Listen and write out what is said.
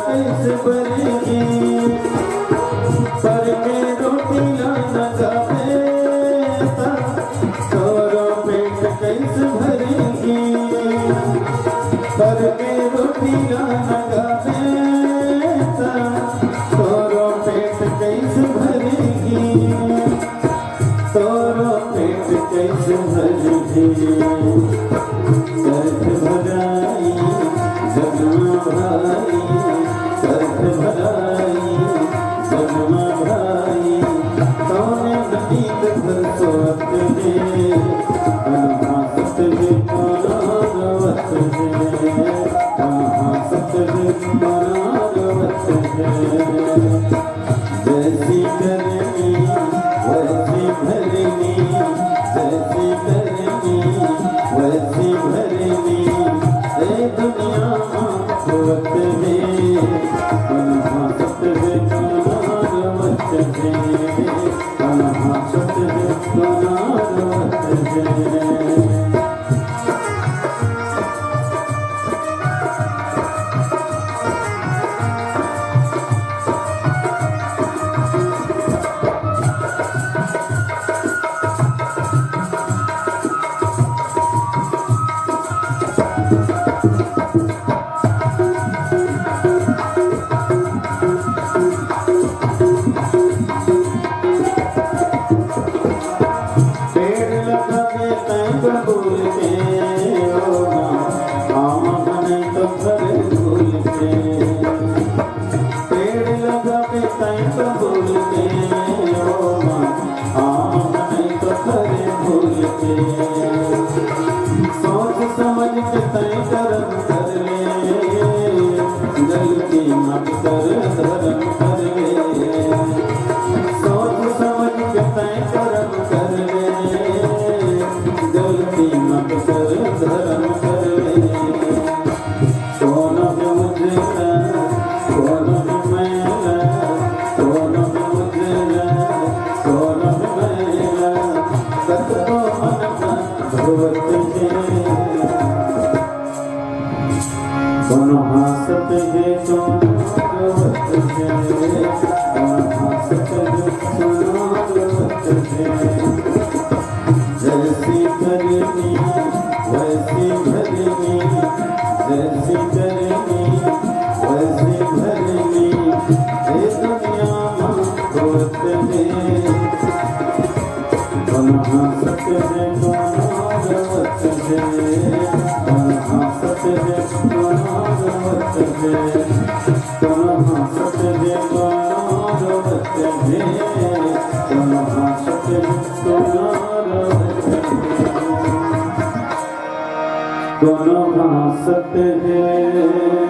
कैसे बनेगी पर में रोटी लाना जावेता तोरो पेट कैसे भरेगी पर में रोटी लाना जावेता तोरो पेट कैसे भरेगी तोरो पेट कैसे भरेगी सर्द भराई जगमा भाई सर्द भराई जगमा भाई तौने नदीत भर सोवत है हासत है बनावत है हासत है बनावत है जैसी करनी वैसी भरनी जैसी करनी वैसी भरनी दुनिया होत है हासत है बनावत है हासत है बनावत है। सोच समझ के तय कर्म कर ले गलती मत कर धर्म कर ले सोच समझ के तय कर्म कर ले गलती मत कर धर्म कर ले कौन है मुझे कौन है मैला कौन है मुझे कौन है मैला कतको मन भगवत कौन हासत है कौन भगवत है कौन हासत है कौन भगवत है जैसी करनी वैसी भरनी जैसी करनी वैसी भरनी ये दुनिया भगवत है कौन हासत है कौन भगवत है कौन हासत है कौन भगवत है कौन हासत है कौन भगवत है कौन हासत है कौन भगवत है कौन हासत है।